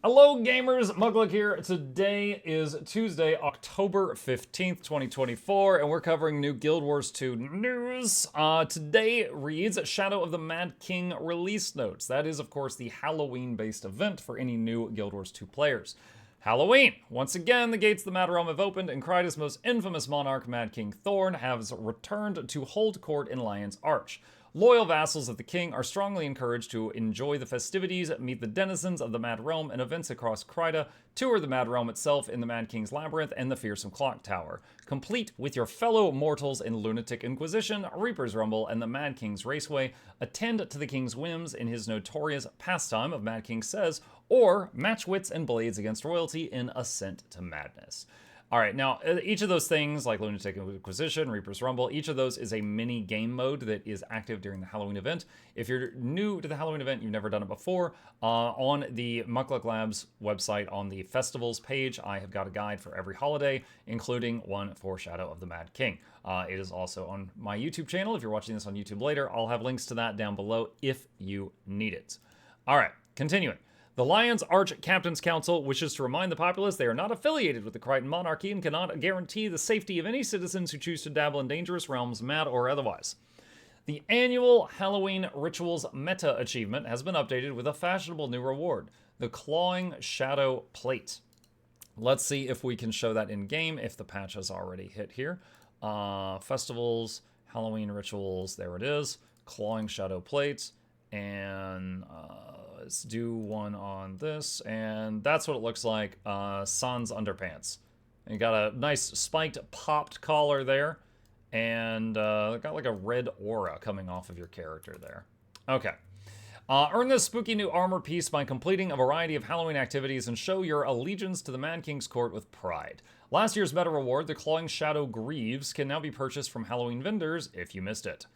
Hello gamers, Mugluck here. Today is Tuesday, October 15th, 2024, and we're covering new Guild Wars 2 news. Today reads Shadow of the Mad King release notes. That is, of course, the Halloween-based event for any new Guild Wars 2 players. Halloween! Once again, the gates of the Mad Realm have opened, and Kryta's most infamous monarch, Mad King Thorn, has returned to hold court in Lion's Arch. Loyal vassals of the king are strongly encouraged to enjoy the festivities, meet the denizens of the Mad Realm, and events across Kryta, tour the Mad Realm itself in the Mad King's Labyrinth and the Fearsome Clock Tower. Complete with your fellow mortals in Lunatic Inquisition, Reaper's Rumble, and the Mad King's Raceway. Attend to the king's whims in his notorious pastime of Mad King Says, or match wits and blades against royalty in Ascent to Madness. All right, now each of those things, like Lunatic Inquisition, Reaper's Rumble, each of those is a mini game mode that is active during the Halloween event. If you're new to the Halloween event, you've never done it before, on the Muckluck Labs website on the festivals page, I have got a guide for every holiday, including one for Shadow of the Mad King. It is also on my YouTube channel. If you're watching this on YouTube later, I'll have links to that down below if you need it. All right, continuing. The Lion's Arch Captain's Council wishes to remind the populace they are not affiliated with the Krytan monarchy and cannot guarantee the safety of any citizens who choose to dabble in dangerous realms, mad or otherwise. The annual Halloween Rituals Meta achievement has been updated with a fashionable new reward, the Clawing Shadow Plate. Let's see if we can show that in-game, if the patch has already hit here. Festivals, Halloween Rituals, there it is. Clawing Shadow Plate, and let's do one on this, and that's what it looks like. Sans underpants. And you got a nice spiked, popped collar there, and got like a red aura coming off of your character there. Okay. Earn this spooky new armor piece by completing a variety of Halloween activities and show your allegiance to the Mad King's court with pride. Last year's meta reward, the Clawing Shadow Greaves, can now be purchased from Halloween vendors if you missed it.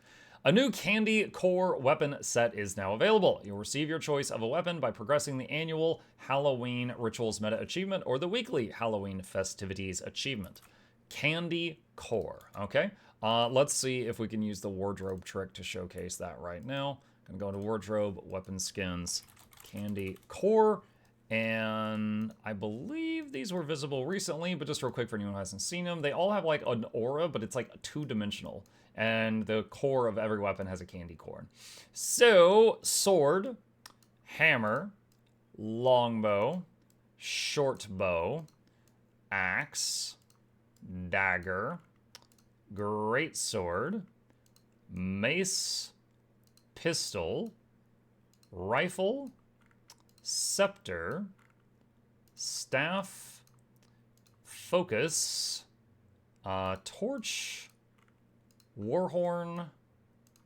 A new Candy Core weapon set is now available. You'll receive your choice of a weapon by progressing the annual Halloween Rituals Meta Achievement or the weekly Halloween Festivities Achievement. Candy Core, okay? Let's see if we can use the wardrobe trick to showcase that right now. I'm gonna go into wardrobe, weapon skins, Candy Core, and I believe these were visible recently, but just real quick for anyone who hasn't seen them, they all have like an aura, but it's like two-dimensional. And the core of every weapon has a candy corn. So, sword, hammer, longbow, short bow, axe, dagger, greatsword, mace, pistol, rifle, scepter, staff, focus, torch, warhorn,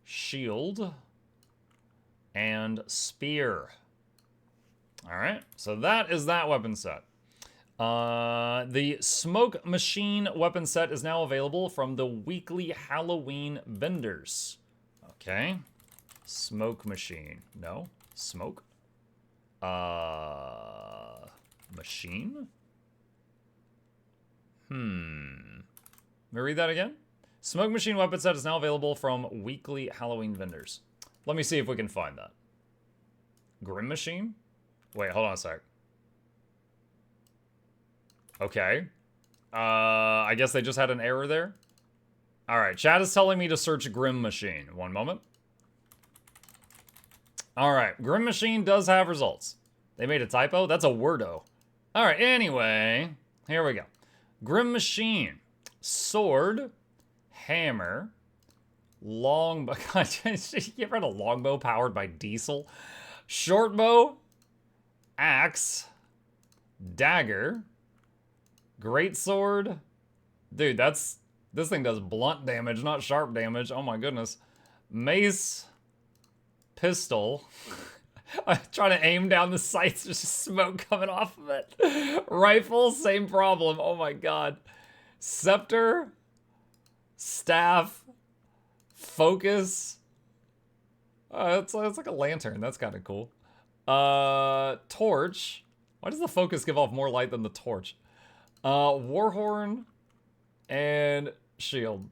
shield, and spear. All right, so that is that weapon set. The Smoke Machine weapon set is now available from the weekly Halloween vendors. Okay, Smoke Machine. No, smoke. Machine? Let me read that again. Smoke Machine weapon set is now available from weekly Halloween vendors. Let me see if we can find that. Grim Machine? Wait, hold on a sec. Okay. I guess they just had an error there. Alright, chat is telling me to search Grim Machine. One moment. Alright, Grim Machine does have results. They made a typo? That's a wordo. Alright, anyway. Here we go. Grim Machine. Sword. Hammer, longbow. God, you ever had a longbow powered by diesel? Shortbow, axe, dagger, greatsword. Dude, this thing does blunt damage, not sharp damage. Oh my goodness. Mace, pistol. I'm trying to aim down the sights, there's just smoke coming off of it. Rifle, same problem. Oh my god. Scepter. Staff, focus. It's like a lantern. That's kind of cool. Torch. Why does the focus give off more light than the torch? Warhorn and shield.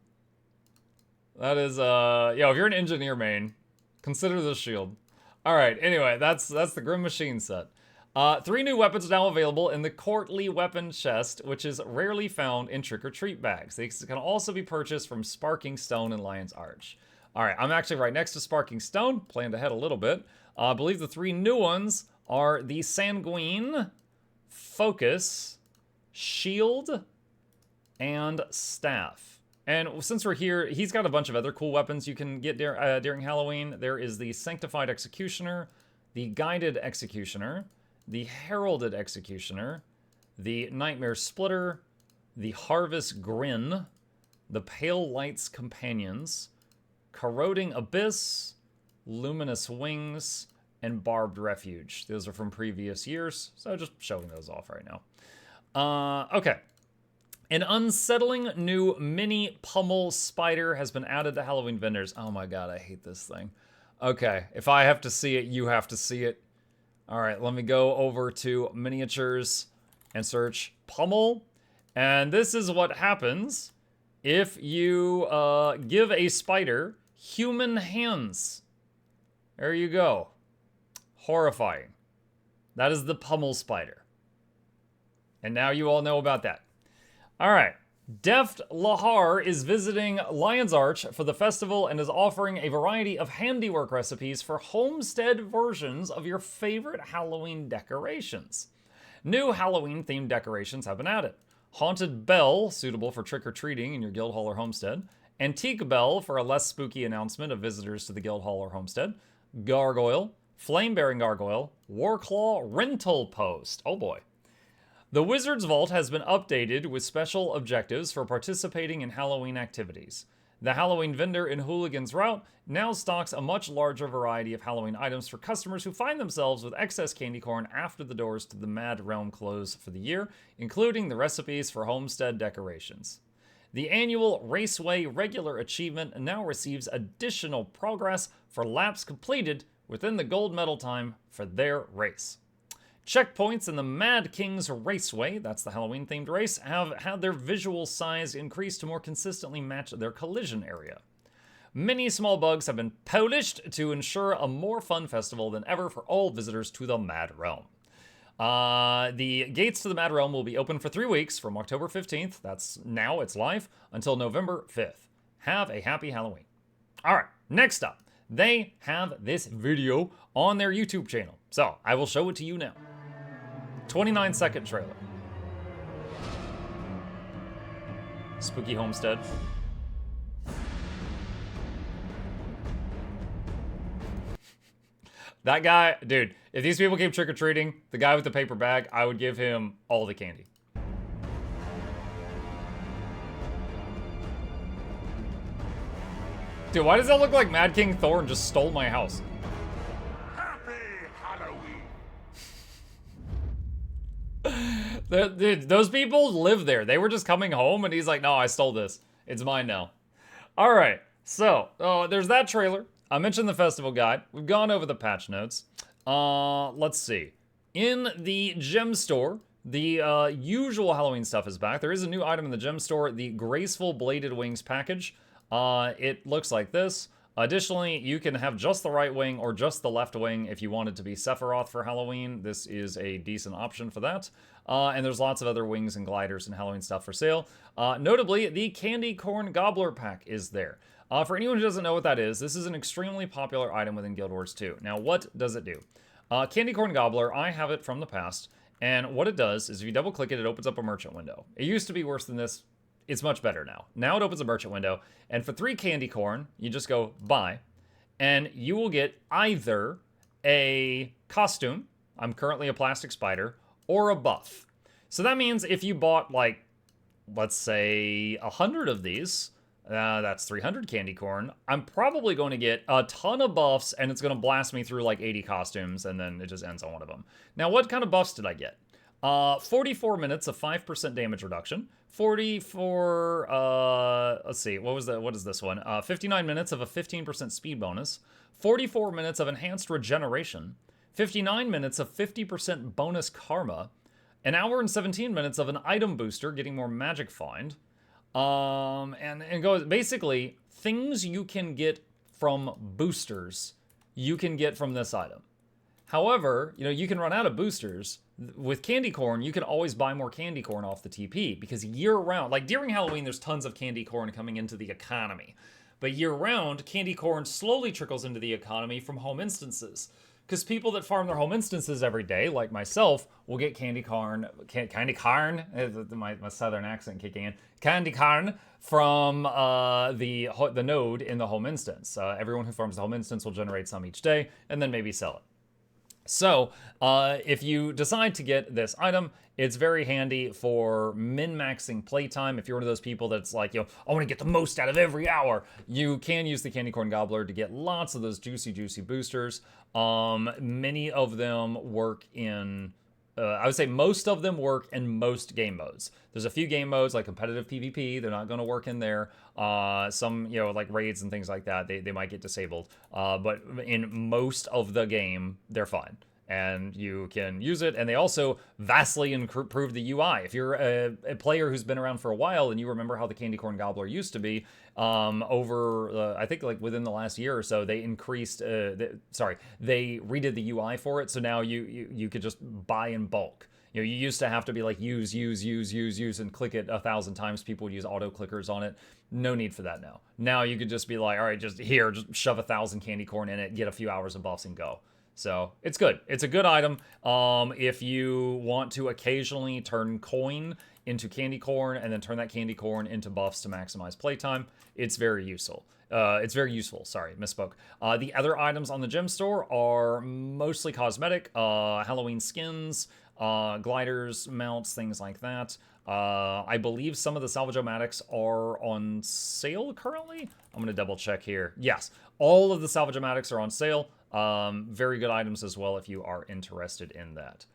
That is, yo, if you're an engineer main, consider this shield. All right, anyway, that's the Grim Machine set. 3 new weapons now available in the Courtly Weapon Chest, which is rarely found in trick-or-treat bags. These can also be purchased from Sparking Stone and Lion's Arch. All right, I'm actually right next to Sparking Stone, planned ahead a little bit. I believe the 3 new ones are the Sanguine, Focus, Shield, and Staff. And since we're here, he's got a bunch of other cool weapons you can get during Halloween. There is the Sanctified Executioner, the Guided Executioner, the Heralded Executioner, the Nightmare Splitter, the Harvest Grin, the Pale Light's Companions, Corroding Abyss, Luminous Wings, and Barbed Refuge. Those are from previous years, so just showing those off right now. Okay. An unsettling new mini Pummel Spider has been added to Halloween vendors. Oh my god, I hate this thing. Okay, if I have to see it, you have to see it. All right, let me go over to miniatures and search Pummel. And this is what happens if you give a spider human hands. There you go. Horrifying. That is the Pummel Spider. And now you all know about that. All right. Deft Lahar is visiting Lion's Arch for the festival and is offering a variety of handiwork recipes for homestead versions of your favorite Halloween decorations. New Halloween-themed decorations have been added. Haunted Bell, suitable for trick-or-treating in your guild hall or homestead. Antique Bell for a less spooky announcement of visitors to the guild hall or homestead. Gargoyle, Flame-bearing Gargoyle, Warclaw Rental Post. Oh boy. The Wizard's Vault has been updated with special objectives for participating in Halloween activities. The Halloween vendor in Hooligan's Route now stocks a much larger variety of Halloween items for customers who find themselves with excess candy corn after the doors to the Mad Realm close for the year, including the recipes for homestead decorations. The annual Raceway regular achievement now receives additional progress for laps completed within the gold medal time for their race. Checkpoints in the Mad King's Raceway, that's the Halloween-themed race, have had their visual size increased to more consistently match their collision area. Many small bugs have been polished to ensure a more fun festival than ever for all visitors to the Mad Realm. The gates to the Mad Realm will be open for 3 weeks from October 15th, that's now, it's live, until November 5th. Have a happy Halloween. All right, next up, they have this video on their YouTube channel. So I will show it to you now. 29-second trailer. Spooky Homestead. That guy, dude, if these people came trick-or-treating, the guy with the paper bag, I would give him all the candy. Dude, why does that look like Mad King Thorn just stole my house? Dude, those people live there. They were just coming home and he's like, no, I stole this. It's mine now. All right, so there's that trailer. I mentioned the festival guide. We've gone over the patch notes. Let's see. In the gem store, the usual Halloween stuff is back. There is a new item in the gem store, the Graceful Bladed Wings package. It looks like this. Additionally, you can have just the right wing or just the left wing if you want it to be Sephiroth for Halloween. This is a decent option for that. And there's lots of other wings and gliders and Halloween stuff for sale. Notably, the Candy Corn Gobbler pack is there. For anyone who doesn't know what that is, this is an extremely popular item within Guild Wars 2. Now, what does it do? Candy Corn Gobbler, I have it from the past. And what it does is if you double click it, it opens up a merchant window. It used to be worse than this. It's much better now. Now it opens a merchant window, and for 3 candy corn, you just go buy, and you will get either a costume, I'm currently a plastic spider, or a buff. So that means if you bought, like, let's say 100 of these, that's 300 candy corn, I'm probably going to get a ton of buffs, and it's going to blast me through like 80 costumes, and then it just ends on one of them. Now, what kind of buffs did I get? 44 minutes of 5% damage reduction. 44, let's see, what is this one? 59 minutes of a 15% speed bonus. 44 minutes of enhanced regeneration. 59 minutes of 50% bonus karma. An hour and 17 minutes of an item booster, getting more magic find. And goes, basically, things you can get from boosters, you can get from this item. However, you know, you can run out of boosters. With candy corn, you can always buy more candy corn off the TP because year round, like during Halloween, there's tons of candy corn coming into the economy. But year round, candy corn slowly trickles into the economy from home instances. Because people that farm their home instances every day, like myself, will get candy corn, my southern accent kicking in, candy corn from the node in the home instance. Everyone who farms the home instance will generate some each day and then maybe sell it. So, if you decide to get this item, it's very handy for min-maxing playtime. If you're one of those people that's like, you know, I want to get the most out of every hour, you can use the Candy Corn Gobbler to get lots of those juicy, juicy boosters. Many of them work in... I would say most of them work in most game modes. There's a few game modes like competitive PvP. They're not going to work in there. Some, you know, like raids and things like that, they might get disabled. But in most of the game, they're fine. And you can use it. And they also vastly improve the UI. If you're a player who's been around for a while and you remember how the Candy Corn Gobbler used to be, I think like within the last year or so, they increased, they redid the UI for it. So now you could just buy in bulk. You know, you used to have to be like use, and click it 1,000 times. People would use auto clickers on it. No need for that now. Now you could just be like, all right, just shove 1,000 candy corn in it, get a few hours of buffs and go. So it's good. It's a good item. If you want to occasionally turn coin into candy corn and then turn that candy corn into buffs to maximize playtime, it's very useful. Sorry, misspoke. The other items on the gem store are mostly cosmetic, Halloween skins, gliders, mounts, things like that. I believe some of the salvage-o-matics are on sale currently. I'm going to double check here. Yes, all of the salvage-o-matics are on sale. Very good items as well if you are interested in that.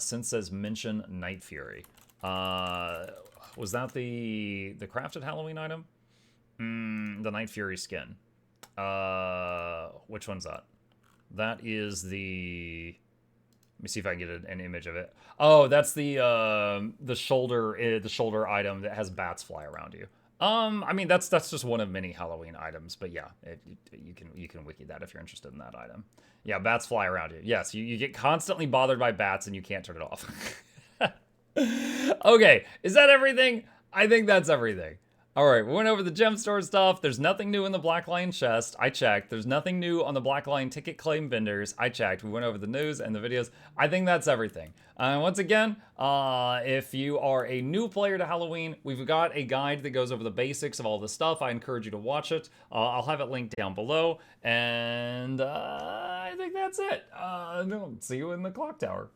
Since says mention Night Fury. Was that the crafted Halloween item? The Night Fury skin. Which one's that? That is the... Let me see if I can get an image of it. Oh, that's the shoulder item that has bats fly around you. I mean, that's just one of many Halloween items, but yeah, you can wiki that if you're interested in that item. Yeah, bats fly around you. Yes, you get constantly bothered by bats and you can't turn it off. Okay, is that everything? I think that's everything. All right, we went over the gem store stuff. There's nothing new in the Black Lion chest. I checked. There's nothing new on the Black Lion ticket claim vendors. I checked. We went over the news and the videos. I think that's everything. Once again, if you are a new player to Halloween, we've got a guide that goes over the basics of all this stuff. I encourage you to watch it. I'll have it linked down below. And I think that's it. See you in the clock tower.